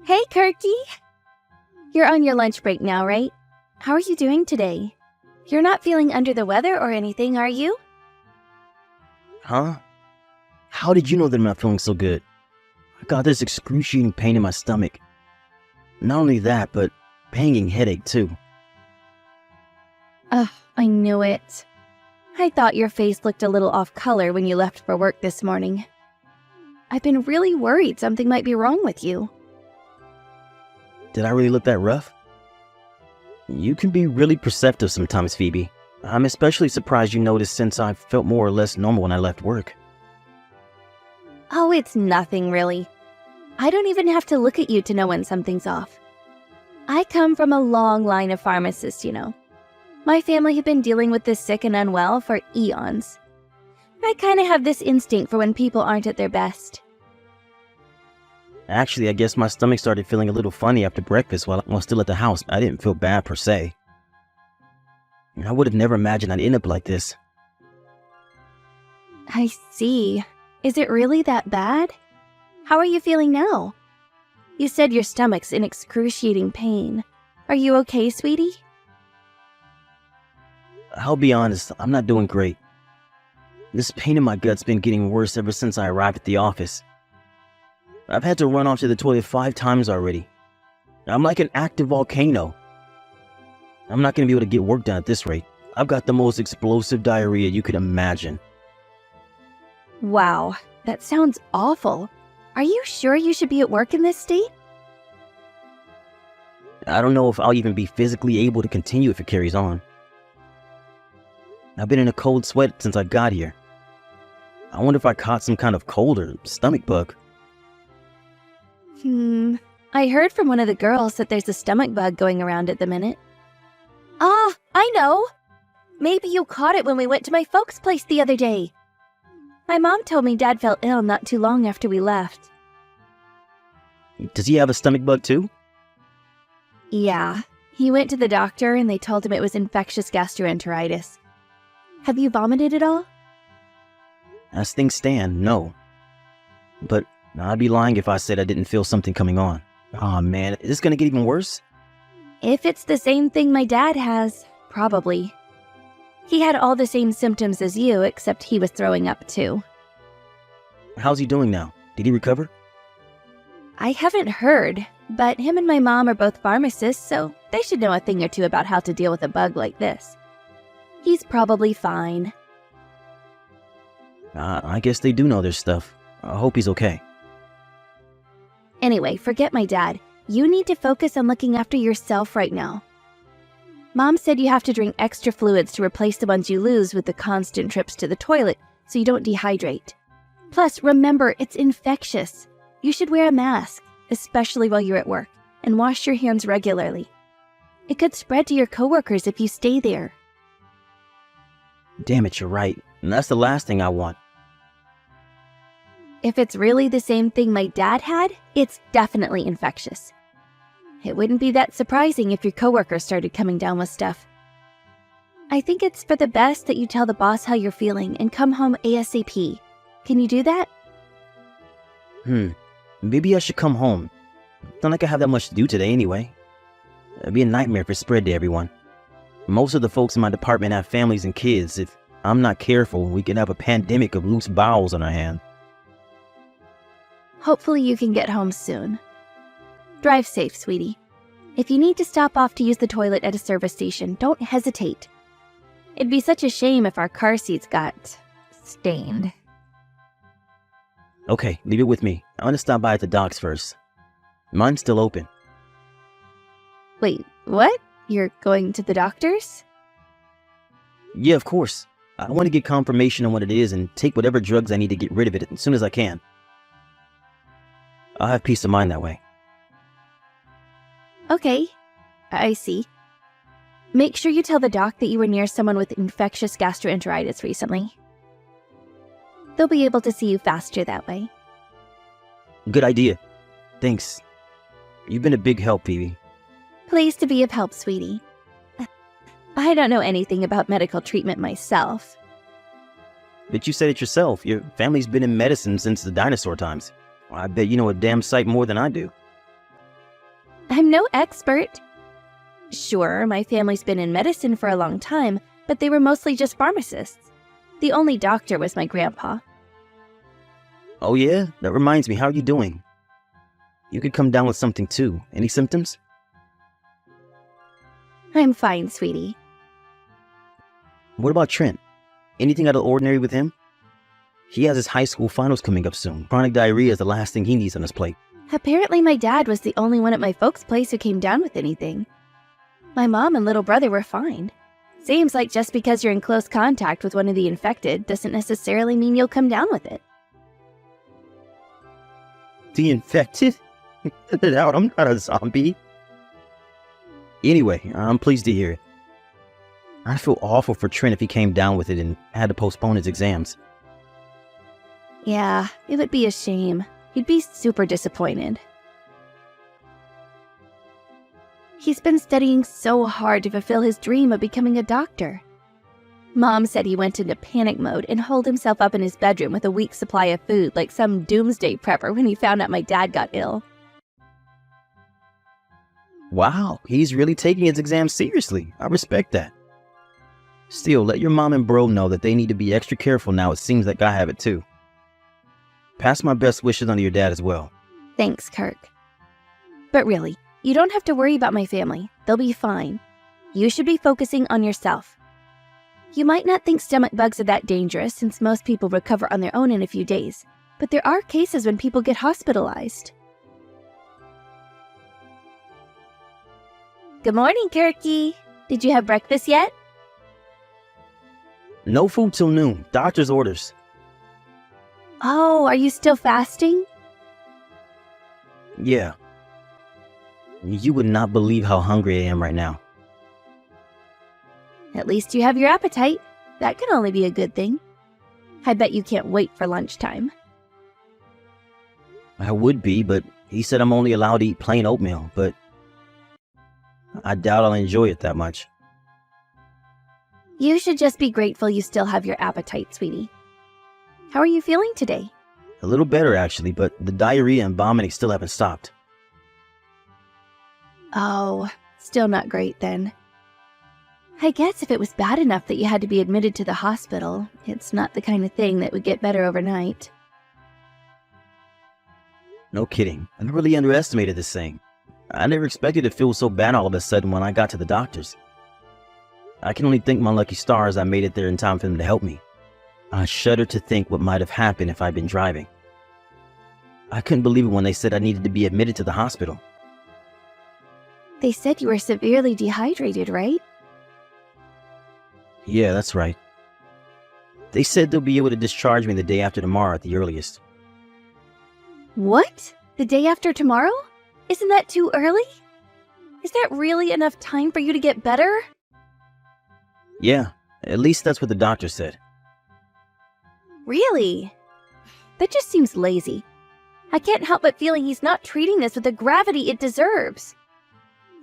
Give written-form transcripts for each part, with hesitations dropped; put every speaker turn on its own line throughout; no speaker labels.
Hey, Kirky! You're on your lunch break now, right? How are you doing today? You're not feeling under the weather or anything, are you?
Huh? How did you know that I'm not feeling so good? I got this excruciating pain in my stomach. Not only that, but banging headache too.
Ugh, I knew it. I thought your face looked a little off color when you left for work this morning. I've been really worried something might be wrong with you.
Did I really look that rough? You can be really perceptive sometimes, Phoebe. I'm especially surprised you noticed since I felt more or less normal when I left work.
Oh, it's nothing really. I don't even have to look at you to know when something's off. I come from a long line of pharmacists, you know. My family have been dealing with the sick and unwell for eons. I kind of have this instinct for when people aren't at their best.
Actually, I guess my stomach started feeling a little funny after breakfast while I was still at the house. I didn't feel bad per se. I would have never imagined I'd end up like this.
I see. Is it really that bad? How are you feeling now? You said your stomach's in excruciating pain. Are you okay, sweetie?
I'll be honest, I'm not doing great. This pain in my gut's been getting worse ever since I arrived at the office. I've had to run off to the toilet 5 times already. I'm like an active volcano. I'm not going to be able to get work done at this rate. I've got the most explosive diarrhea you could imagine.
Wow, that sounds awful. Are you sure you should be at work in this state?
I don't know if I'll even be physically able to continue if it carries on. I've been in a cold sweat since I got here. I wonder if I caught some kind of cold or stomach bug.
I heard from one of the girls that there's a stomach bug going around at the minute. Ah, I know! Maybe you caught it when we went to my folks' place the other day. My mom told me Dad fell ill not too long after we left.
Does he have a stomach bug too?
Yeah, he went to the doctor and they told him it was infectious gastroenteritis. Have you vomited at all?
As things stand, no. But I'd be lying if I said I didn't feel something coming on. Aw, man, is this gonna get even worse?
If it's the same thing my dad has, probably. He had all the same symptoms as you, except he was throwing up too.
How's he doing now? Did he recover?
I haven't heard, but him and my mom are both pharmacists, so they should know a thing or two about how to deal with a bug like this. He's probably fine.
I guess they do know their stuff. I hope he's okay.
Anyway, forget my dad. You need to focus on looking after yourself right now. Mom said you have to drink extra fluids to replace the ones you lose with the constant trips to the toilet so you don't dehydrate. Plus, remember, it's infectious. You should wear a mask, especially while you're at work, and wash your hands regularly. It could spread to your coworkers if you stay there.
Damn it, you're right. And that's the last thing I want.
If it's really the same thing my dad had, it's definitely infectious. It wouldn't be that surprising if your coworkers started coming down with stuff. I think it's for the best that you tell the boss how you're feeling and come home ASAP. Can you do that?
Maybe I should come home. It's not like I have that much to do today anyway. It'd be a nightmare if it spread to everyone. Most of the folks in my department have families and kids. If I'm not careful, we could have a pandemic of loose bowels on our hands.
Hopefully you can get home soon. Drive safe, sweetie. If you need to stop off to use the toilet at a service station, don't hesitate. It'd be such a shame if our car seats got stained.
Okay, leave it with me. I want to stop by at the docks first. Mine's still open.
Wait, what? You're going to the doctor's?
Yeah, of course. I want to get confirmation on what it is and take whatever drugs I need to get rid of it as soon as I can. I'll have peace of mind that way.
Okay, I see. Make sure you tell the doc that you were near someone with infectious gastroenteritis recently. They'll be able to see you faster that way.
Good idea. Thanks. You've been a big help, Phoebe.
Pleased to be of help, sweetie. I don't know anything about medical treatment myself.
But you said it yourself. Your family's been in medicine since the dinosaur times. I bet you know a damn sight more than I do.
I'm no expert. Sure, my family's been in medicine for a long time, but they were mostly just pharmacists. The only doctor was my grandpa.
Oh yeah? That reminds me, how are you doing? You could come down with something too. Any symptoms?
I'm fine, sweetie.
What about Trent? Anything out of the ordinary with him? He has his high school finals coming up soon. Chronic diarrhea is the last thing he needs on his plate.
Apparently my dad was the only one at my folks' place who came down with anything. My mom and little brother were fine. Seems like just because you're in close contact with one of the infected doesn't necessarily mean you'll come down with it.
The infected? Get it out, I'm not a zombie. Anyway, I'm pleased to hear it. I'd feel awful for Trent if he came down with it and had to postpone his exams.
Yeah, it would be a shame. He'd be super disappointed. He's been studying so hard to fulfill his dream of becoming a doctor. Mom said he went into panic mode and holed himself up in his bedroom with a week's supply of food like some doomsday prepper when he found out my dad got ill.
Wow, he's really taking his exams seriously. I respect that. Still, let your mom and bro know that they need to be extra careful now. It seems like I have it too. Pass my best wishes on to your dad as well.
Thanks, Kirk. But really, you don't have to worry about my family. They'll be fine. You should be focusing on yourself. You might not think stomach bugs are that dangerous since most people recover on their own in a few days, but there are cases when people get hospitalized. Good morning, Kirky. Did you have breakfast yet?
No food till noon. Doctor's orders.
Oh, are you still fasting?
Yeah. You would not believe how hungry I am right now.
At least you have your appetite. That can only be a good thing. I bet you can't wait for lunchtime.
I would be, but he said I'm only allowed to eat plain oatmeal, but I doubt I'll enjoy it that much.
You should just be grateful you still have your appetite, sweetie. How are you feeling today?
A little better, actually, but the diarrhea and vomiting still haven't stopped.
Oh, still not great then. I guess if it was bad enough that you had to be admitted to the hospital, it's not the kind of thing that would get better overnight.
No kidding. I really underestimated this thing. I never expected to feel so bad all of a sudden when I got to the doctors. I can only thank my lucky stars I made it there in time for them to help me. I shudder to think what might have happened if I'd been driving. I couldn't believe it when they said I needed to be admitted to the hospital.
They said you were severely dehydrated, right?
Yeah, that's right. They said they'll be able to discharge me the day after tomorrow at the earliest.
What? The day after tomorrow? Isn't that too early? Is that really enough time for you to get better?
Yeah, at least that's what the doctor said.
Really? That just seems lazy. I can't help but feeling he's not treating this with the gravity it deserves.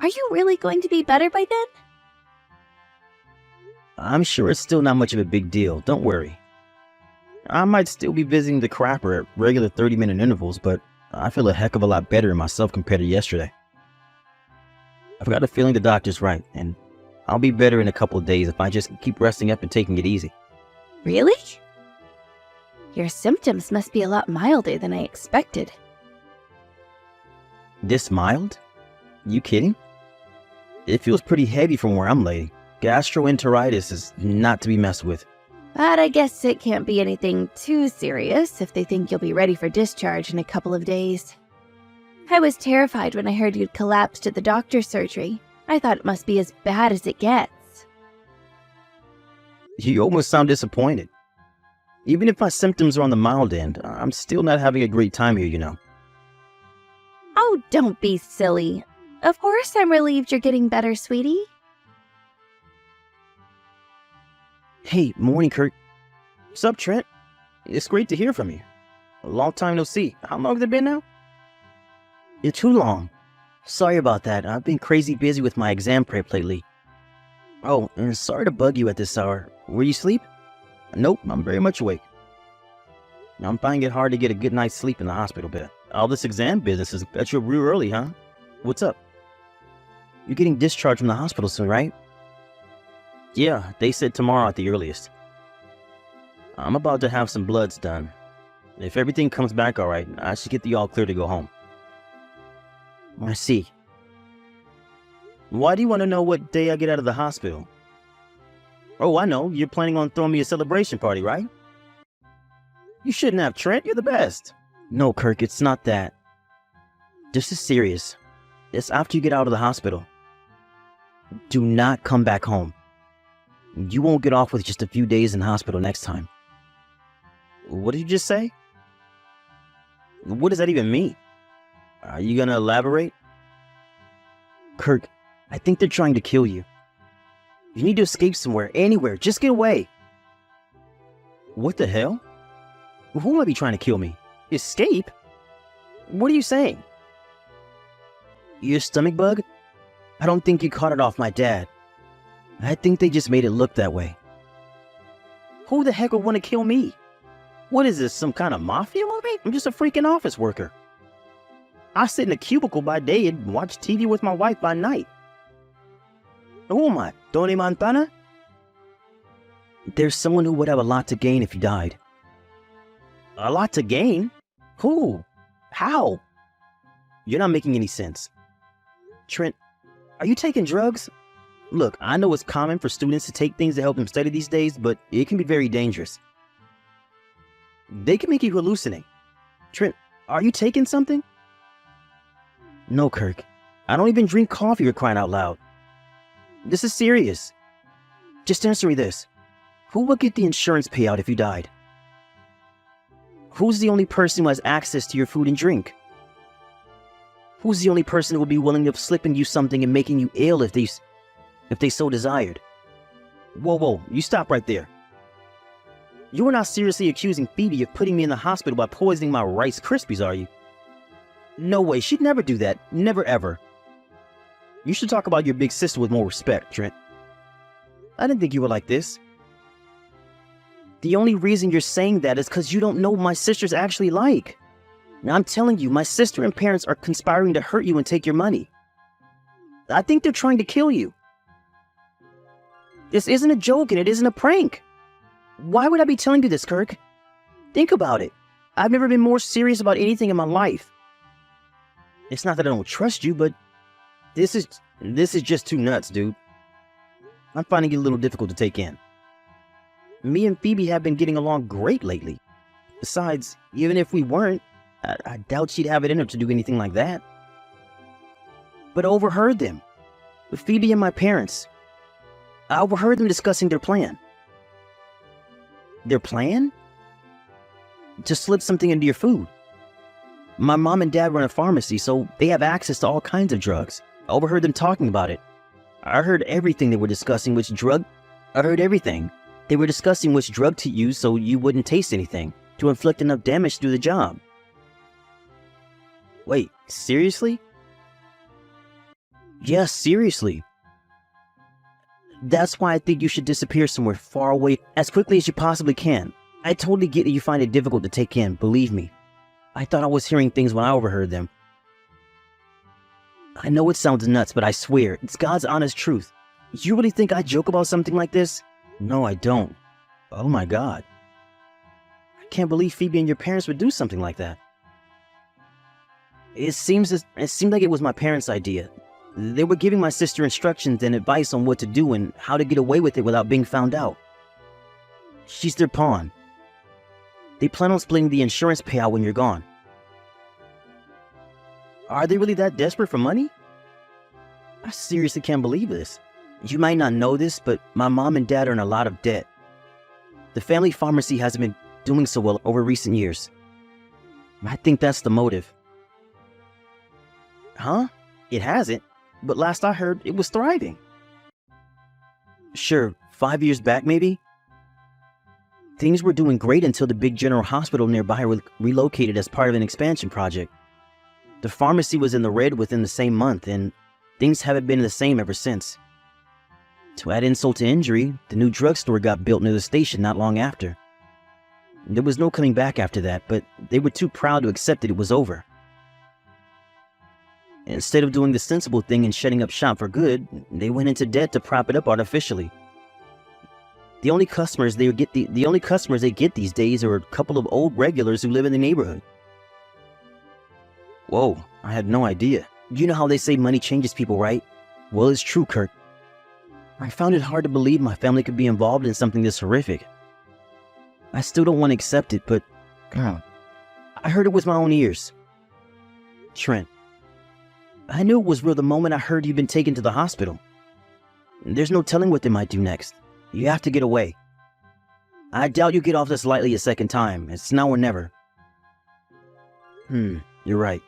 Are you really going to be better by then?
I'm sure it's still not much of a big deal, don't worry. I might still be visiting the crapper at regular 30-minute intervals, but I feel a heck of a lot better in myself compared to yesterday. I've got a feeling the doctor's right, and I'll be better in a couple of days if I just keep resting up and taking it easy.
Really? Your symptoms must be a lot milder than I expected.
This mild? You kidding? It feels pretty heavy from where I'm laying. Gastroenteritis is not to be messed with.
But I guess it can't be anything too serious if they think you'll be ready for discharge in a couple of days. I was terrified when I heard you'd collapsed at the doctor's surgery. I thought it must be as bad as it gets.
You almost sound disappointed. Even if my symptoms are on the mild end, I'm still not having a great time here, you know.
Oh, don't be silly. Of course I'm relieved you're getting better, sweetie.
Hey, morning, Kurt. Sup, Trent? It's great to hear from you. A long time no see. How long has it been now? You're too long. Sorry about that. I've been crazy busy with my exam prep lately. Oh, and sorry to bug you at this hour. Were you asleep? Nope, I'm very much awake. I'm finding it hard to get a good night's sleep in the hospital bed. All this exam business is bet you're real early, huh? What's up? You're getting discharged from the hospital soon, right? Yeah, they said tomorrow at the earliest. I'm about to have some bloods done. If everything comes back all right, I should get the all clear to go home. I see. Why do you want to know what day I get out of the hospital? Oh, I know. You're planning on throwing me a celebration party, right? You shouldn't have, Trent. You're the best. No, Kirk, it's not that. This is serious. It's after you get out of the hospital. Do not come back home. You won't get off with just a few days in hospital next time. What did you just say? What does that even mean? Are you gonna elaborate? Kirk, I think they're trying to kill you. You need to escape somewhere, anywhere. Just get away. What the hell? Who might be trying to kill me? Escape? What are you saying? Your stomach bug? I don't think you caught it off my dad. I think they just made it look that way. Who the heck would want to kill me? What is this, some kind of mafia movie? I'm just a freaking office worker. I sit in a cubicle by day and watch TV with my wife by night. Who am I, Tony Montana? There's someone who would have a lot to gain if you died. A lot to gain? Who? How? You're not making any sense. Trent, are you taking drugs? Look, I know it's common for students to take things to help them study these days, but it can be very dangerous. They can make you hallucinate. Trent, are you taking something? No, Kirk. I don't even drink coffee, or crying out loud. This is serious. Just answer me this. Who would get the insurance payout if you died? Who's the only person who has access to your food and drink? Who's the only person who would be willing to slip in you something and making you ill if they so desired? Whoa, you stop right there. You are not seriously accusing Phoebe of putting me in the hospital by poisoning my Rice Krispies, are you? No way, she'd never do that. Never ever. You should talk about your big sister with more respect, Trent. I didn't think you were like this. The only reason you're saying that is because you don't know what my sister's actually like. Now I'm telling you, my sister and parents are conspiring to hurt you and take your money. I think they're trying to kill you. This isn't a joke and it isn't a prank. Why would I be telling you this, Kirk? Think about it. I've never been more serious about anything in my life. It's not that I don't trust you, but this is just too nuts, dude. I'm finding it a little difficult to take in. Me and Phoebe have been getting along great lately. Besides, even if we weren't, I doubt she'd have it in her to do anything like that. But I overheard them. With Phoebe and my parents. I overheard them discussing their plan. Their plan? To slip something into your food. My mom and dad run a pharmacy, so they have access to all kinds of drugs. I overheard them talking about it. I heard everything they were discussing, I heard everything. They were discussing which drug to use so you wouldn't taste anything, to inflict enough damage to do the job. Wait, seriously? Yes, seriously. That's why I think you should disappear somewhere far away as quickly as you possibly can. I totally get that you find it difficult to take in, believe me. I thought I was hearing things when I overheard them. I know it sounds nuts, but I swear, it's God's honest truth. You really think I joke about something like this? No, I don't. Oh my God. I can't believe Phoebe and your parents would do something like that. It seemed like it was my parents' idea. They were giving my sister instructions and advice on what to do and how to get away with it without being found out. She's their pawn. They plan on splitting the insurance payout when you're gone. Are they really that desperate for money? I seriously can't believe this. You might not know this, but my mom and dad are in a lot of debt. The family pharmacy hasn't been doing so well over recent years. I think that's the motive. Huh? It hasn't, but last I heard, it was thriving. Sure, 5 years back maybe? Things were doing great until the big general hospital nearby relocated as part of an expansion project. The pharmacy was in the red within the same month, and things haven't been the same ever since. To add insult to injury, the new drugstore got built near the station not long after. There was no coming back after that, but they were too proud to accept that it was over. Instead of doing the sensible thing and shutting up shop for good, they went into debt to prop it up artificially. The only customers they get these days are a couple of old regulars who live in the neighborhood. Whoa, I had no idea. You know how they say money changes people, right? Well, it's true, Kirk. I found it hard to believe my family could be involved in something this horrific. I still don't want to accept it, but I heard it with my own ears. Trent, I knew it was real the moment I heard you'd been taken to the hospital. There's no telling what they might do next. You have to get away. I doubt you get off this lightly a second time. It's now or never. You're right.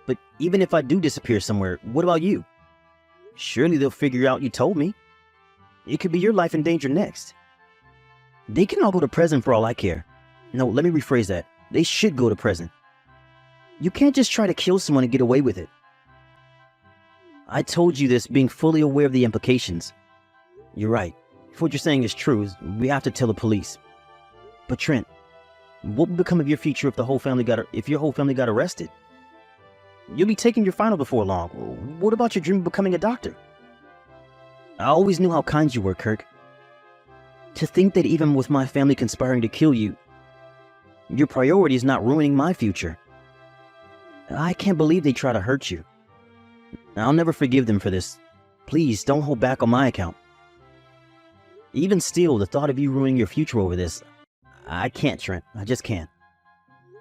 But even if I do disappear somewhere, what about you? Surely they'll figure out you told me. It could be your life in danger next. They can all go to prison for all I care. No, let me rephrase that. They should go to prison. You can't just try to kill someone and get away with it. I told you this being fully aware of the implications. You're right. If what you're saying is true, we have to tell the police. But Trent, what would become of your future if your whole family got arrested? You'll be taking your final before long. What about your dream of becoming a doctor? I always knew how kind you were, Kirk. To think that even with my family conspiring to kill you, your priority is not ruining my future. I can't believe they try to hurt you. I'll never forgive them for this. Please, don't hold back on my account. Even still, the thought of you ruining your future over this, I can't, Trent. I just can't.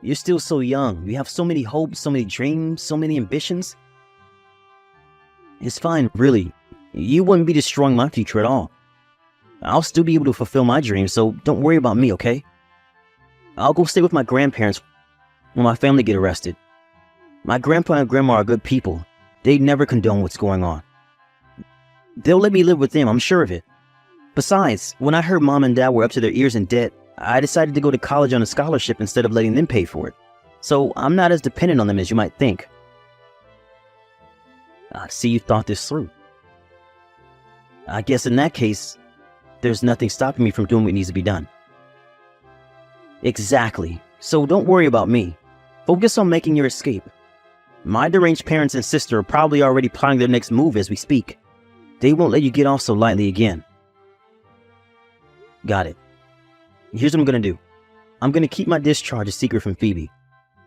You're still so young. You have so many hopes, so many dreams, so many ambitions. It's fine, really. You wouldn't be destroying my future at all. I'll still be able to fulfill my dreams, so don't worry about me, okay? I'll go stay with my grandparents when my family get arrested. My grandpa and grandma are good people. They'd never condone what's going on. They'll let me live with them, I'm sure of it. Besides, when I heard Mom and Dad were up to their ears in debt, I decided to go to college on a scholarship instead of letting them pay for it. So I'm not as dependent on them as you might think. I see you thought this through. I guess in that case, there's nothing stopping me from doing what needs to be done. Exactly. So don't worry about me. Focus on making your escape. My deranged parents and sister are probably already plotting their next move as we speak. They won't let you get off so lightly again. Got it. Here's what I'm gonna do. I'm gonna keep my discharge a secret from Phoebe.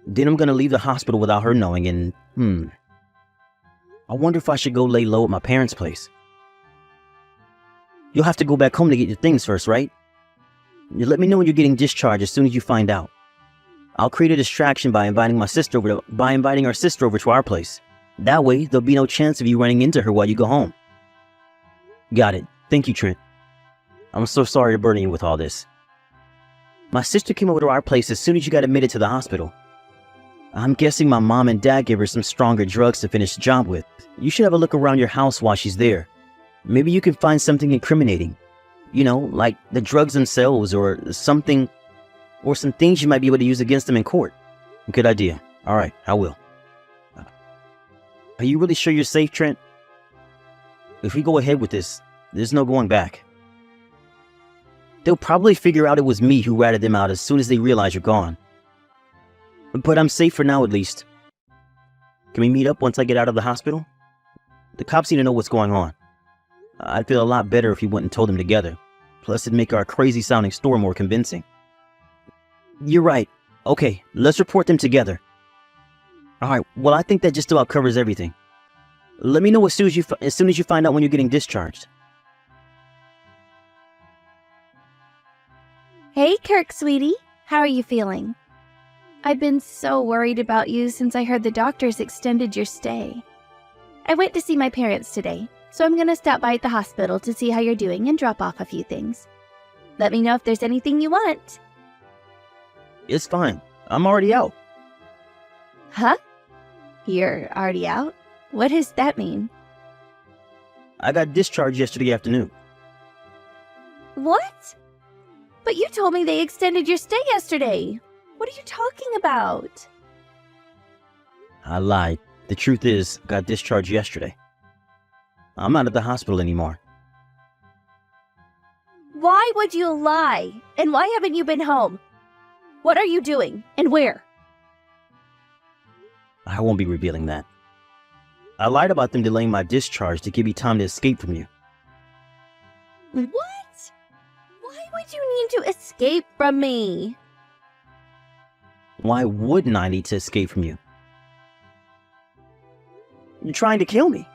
Then I'm gonna leave the hospital without her knowing and, I wonder if I should go lay low at my parents' place. You'll have to go back home to get your things first, right? You let me know when you're getting discharged as soon as you find out. I'll create a distraction by inviting our sister over to our place. That way, there'll be no chance of you running into her while you go home. Got it. Thank you, Trent. I'm so sorry to burden you with all this. My sister came over to our place as soon as you got admitted to the hospital. I'm guessing my mom and dad gave her some stronger drugs to finish the job with. You should have a look around your house while she's there. Maybe you can find something incriminating. You know, like the drugs themselves or some things you might be able to use against them in court. Good idea. All right, I will. Are you really sure you're safe, Trent? If we go ahead with this, there's no going back. They'll probably figure out it was me who ratted them out as soon as they realize you're gone. But I'm safe for now, at least. Can we meet up once I get out of the hospital? The cops need to know what's going on. I'd feel a lot better if we went and told them together. Plus, it'd make our crazy-sounding story more convincing. You're right. Okay, let's report them together. Alright, well, I think that just about covers everything. Let me know as soon as you find out when you're getting discharged.
Hey, Kirk, sweetie. How are you feeling? I've been so worried about you since I heard the doctors extended your stay. I went to see my parents today, so I'm gonna stop by at the hospital to see how you're doing and drop off a few things. Let me know if there's anything you want.
It's fine. I'm already out.
Huh? You're already out? What does that mean?
I got discharged yesterday afternoon.
What? But you told me they extended your stay yesterday. What are you talking about?
I lied. The truth is, I got discharged yesterday. I'm not at the hospital anymore.
Why would you lie? And why haven't you been home? What are you doing? And where?
I won't be revealing that. I lied about them delaying my discharge to give you time to escape from you.
What? Why would you need to escape from me?
Why wouldn't I need to escape from you? You're trying to kill me.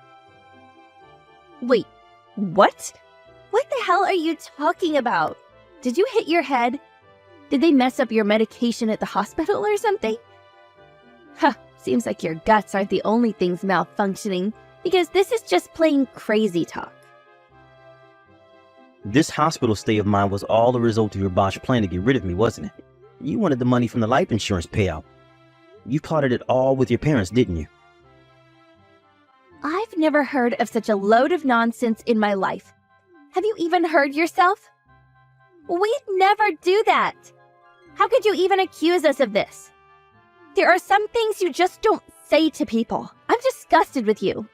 Wait, what? What the hell are you talking about? Did you hit your head? Did they mess up your medication at the hospital or something? Huh, seems like your guts aren't the only things malfunctioning, because this is just plain crazy talk.
This hospital stay of mine was all the result of your botched plan to get rid of me, wasn't it? You wanted the money from the life insurance payout. You plotted it all with your parents, didn't you?
I've never heard of such a load of nonsense in my life. Have you even heard yourself? We'd never do that. How could you even accuse us of this? There are some things you just don't say to people. I'm disgusted with you.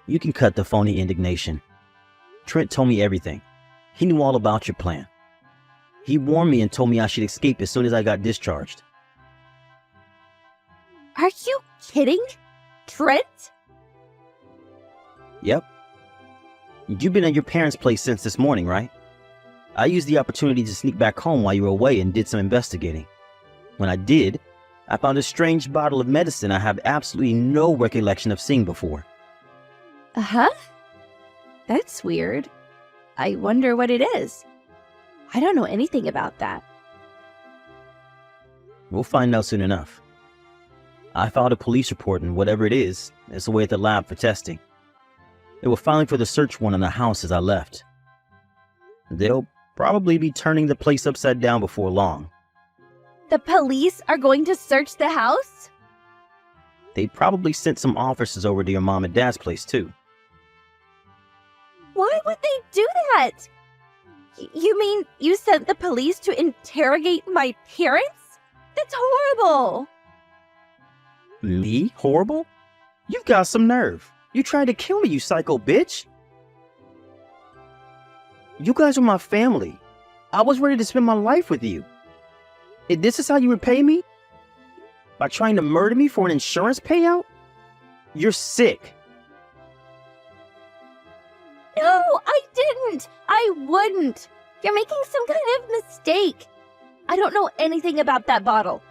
You can cut the phony indignation. Trent told me everything. He knew all about your plan. He warned me and told me I should escape as soon as I got discharged.
Are you kidding? Trent?
Yep. You've been at your parents' place since this morning, right? I used the opportunity to sneak back home while you were away and did some investigating. When I did, I found a strange bottle of medicine I have absolutely no recollection of seeing before.
Uh-huh. That's weird. I wonder what it is. I don't know anything about that.
We'll find out soon enough. I filed a police report, and whatever it is away at the lab for testing. They were filing for the search warrant on the house as I left. They'll probably be turning the place upside down before long.
The police are going to search the house?
They probably sent some officers over to your mom and dad's place too.
Why would they do that? You mean you sent the police to interrogate my parents? That's horrible.
Me? Horrible? You've got some nerve. You tried to kill me, you psycho bitch. You guys are my family. I was ready to spend my life with you. And this is how you repay me? By trying to murder me for an insurance payout? You're sick.
No, I didn't. I wouldn't. You're making some kind of mistake. I don't know anything about that bottle.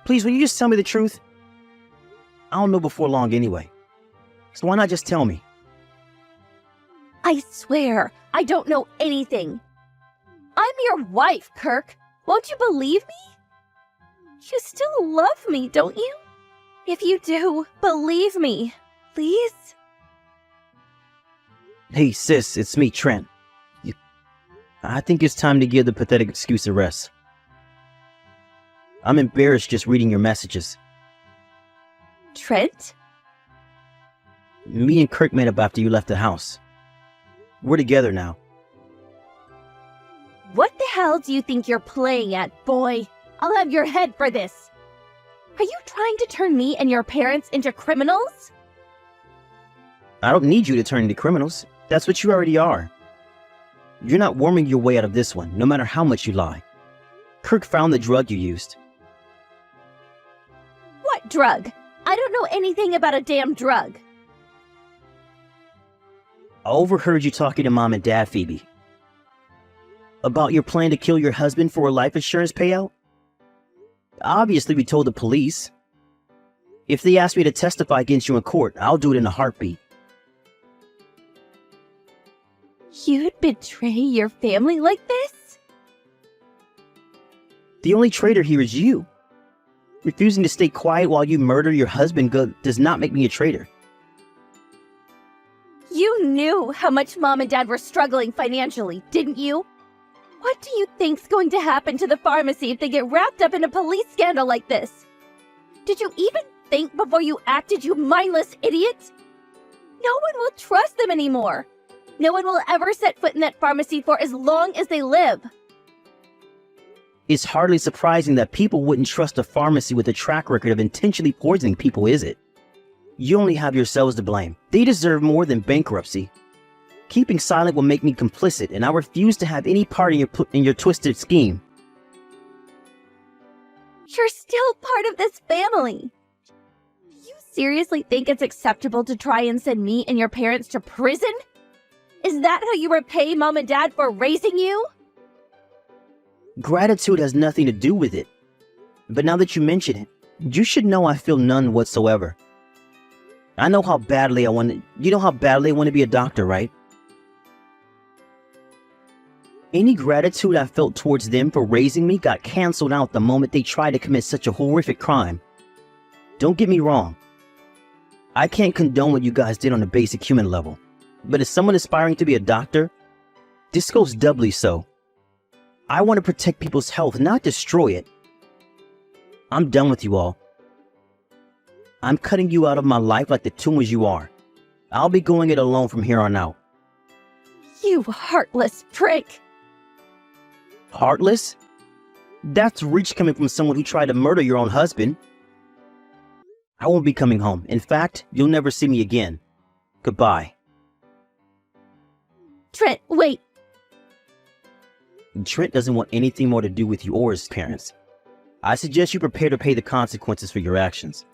Please, will you just tell me the truth? I'll know before long anyway. So why not just tell me?
I swear, I don't know anything. I'm your wife, Kirk. Won't you believe me? You still love me, don't you? If you do, believe me, please.
Hey, sis, it's me, Trent. I think it's time to give the pathetic excuse a rest. I'm embarrassed just reading your messages.
Trent?
Me and Kirk made up after you left the house. We're together now.
What the hell do you think you're playing at, boy? I'll have your head for this. Are you trying to turn me and your parents into criminals?
I don't need you to turn into criminals. That's what you already are. You're not worming your way out of this one, no matter how much you lie. Kirk found the drug you used.
What drug? I don't know anything about a damn drug.
I overheard you talking to Mom and Dad, Phoebe. About your plan to kill your husband for a life insurance payout? Obviously, we told the police. If they ask me to testify against you in court, I'll do it in a heartbeat.
You'd betray your family like this?
The only traitor here is you. Refusing to stay quiet while you murder your husband does not make me a traitor.
You knew how much Mom and Dad were struggling financially, didn't you? What do you think's going to happen to the pharmacy if they get wrapped up in a police scandal like this? Did you even think before you acted, you mindless idiot? No one will trust them anymore. No one will ever set foot in that pharmacy for as long as they live.
It's hardly surprising that people wouldn't trust a pharmacy with a track record of intentionally poisoning people, is it? You only have yourselves to blame. They deserve more than bankruptcy. Keeping silent will make me complicit, and I refuse to have any part in your twisted scheme.
You're still part of this family. seriously think it's acceptable to try and send me and your parents to prison? Is that how you repay Mom and Dad for raising you?
Gratitude has nothing to do with it. But now that you mention it, you should know I feel none whatsoever. You know how badly I want to be a doctor, right? Any gratitude I felt towards them for raising me got canceled out the moment they tried to commit such a horrific crime. Don't get me wrong. I can't condone what you guys did on a basic human level. But as someone aspiring to be a doctor, this goes doubly so. I want to protect people's health, not destroy it. I'm done with you all. I'm cutting you out of my life like the tomb as you are. I'll be going it alone from here on out.
You heartless prick!
Heartless? That's reach coming from someone who tried to murder your own husband. I won't be coming home. In fact, you'll never see me again. Goodbye.
Trent, wait!
Trent doesn't want anything more to do with you or his parents. I suggest you prepare to pay the consequences for your actions.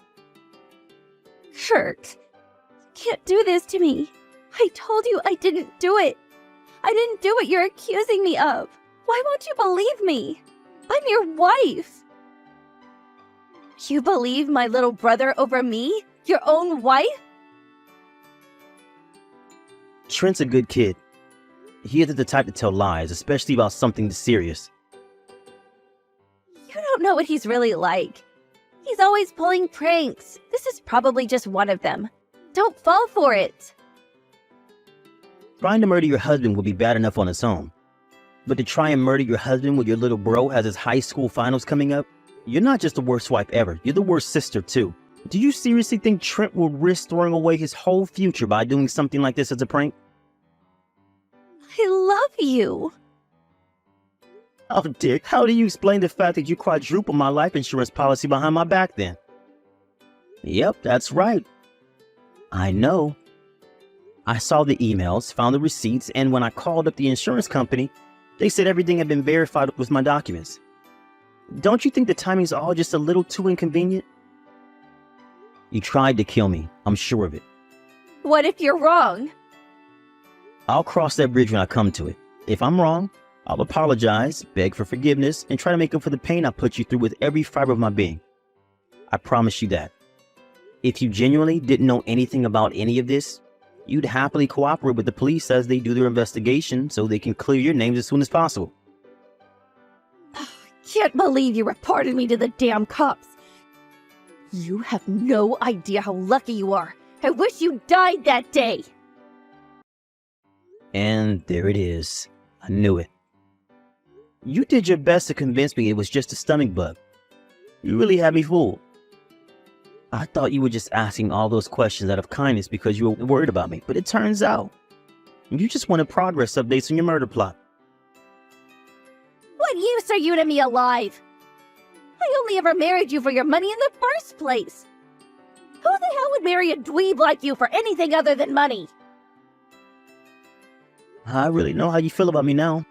Kurt, you can't do this to me. I told you I didn't do it. I didn't do what you're accusing me of. Why won't you believe me? I'm your wife. You believe my little brother over me? Your own wife?
Trent's a good kid. He isn't the type to tell lies, especially about something this serious.
You don't know what he's really like. He's always pulling pranks. This is probably just one of them. Don't fall for it.
Trying to murder your husband would be bad enough on its own. But to try and murder your husband when your little bro has his high school finals coming up, you're not just the worst wife ever, you're the worst sister too. Do you seriously think Trent will risk throwing away his whole future by doing something like this as a prank?
I love you.
Oh, Dick, how do you explain the fact that you quadrupled my life insurance policy behind my back then? Yep, that's right. I know. I saw the emails, found the receipts, and when I called up the insurance company, they said everything had been verified with my documents. Don't you think the timing's all just a little too inconvenient? You tried to kill me, I'm sure of it.
What if you're wrong?
I'll cross that bridge when I come to it. If I'm wrong, I'll apologize, beg for forgiveness, and try to make up for the pain I put you through with every fiber of my being. I promise you that. If you genuinely didn't know anything about any of this, you'd happily cooperate with the police as they do their investigation so they can clear your names as soon as possible.
Can't believe you reported me to the damn cops. You have no idea how lucky you are. I wish you died that day.
And there it is. I knew it. You did your best to convince me it was just a stomach bug. You really had me fooled. I thought you were just asking all those questions out of kindness because you were worried about me, but it turns out you just wanted progress updates on your murder plot.
What use are you to me alive? I only ever married you for your money in the first place. Who the hell would marry a dweeb like you for anything other than money?
I really know how you feel about me now.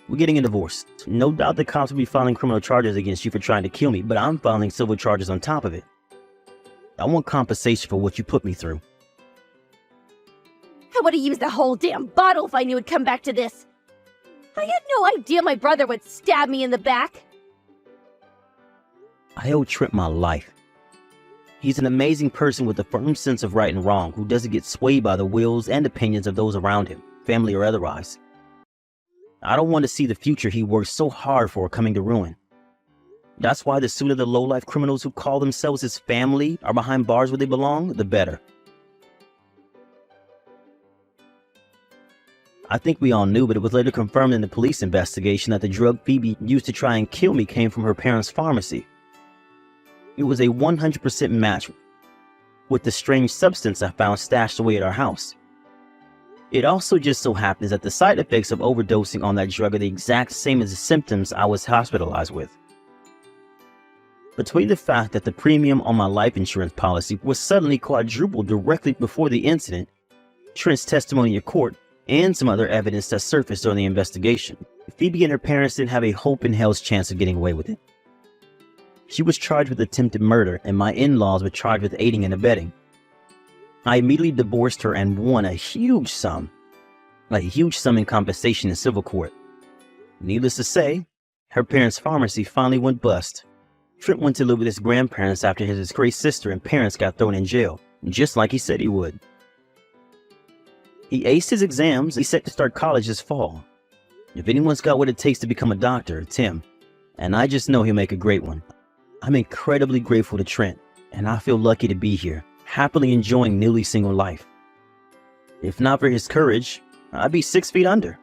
We're getting a divorce. No doubt the cops will be filing criminal charges against you for trying to kill me, but I'm filing civil charges on top of it. I want compensation for what you put me through.
I would have used the whole damn bottle if I knew it'd come back to this. I had no idea my brother would stab me in the back.
I owe Trent my life. He's an amazing person with a firm sense of right and wrong who doesn't get swayed by the wills and opinions of those around him, family or otherwise. I don't want to see the future he worked so hard for coming to ruin. That's why the sooner the low-life criminals who call themselves his family are behind bars where they belong, the better. I think we all knew, but it was later confirmed in the police investigation that the drug Phoebe used to try and kill me came from her parents' pharmacy. It was a 100% match with the strange substance I found stashed away at our house. It also just so happens that the side effects of overdosing on that drug are the exact same as the symptoms I was hospitalized with. Between the fact that the premium on my life insurance policy was suddenly quadrupled directly before the incident, Trent's testimony in court, and some other evidence that surfaced during the investigation, Phoebe and her parents didn't have a hope in hell's chance of getting away with it. She was charged with attempted murder, and my in-laws were charged with aiding and abetting. I immediately divorced her and won a huge sum in compensation in civil court. Needless to say, her parents' pharmacy finally went bust. Trent went to live with his grandparents after his disgraced sister and parents got thrown in jail, just like he said he would. He aced his exams. He's set to start college this fall. If anyone's got what it takes to become a doctor, it's him. And I just know he'll make a great one. I'm incredibly grateful to Trent, and I feel lucky to be here, happily enjoying newly single life. If not for his courage, I'd be 6 feet under.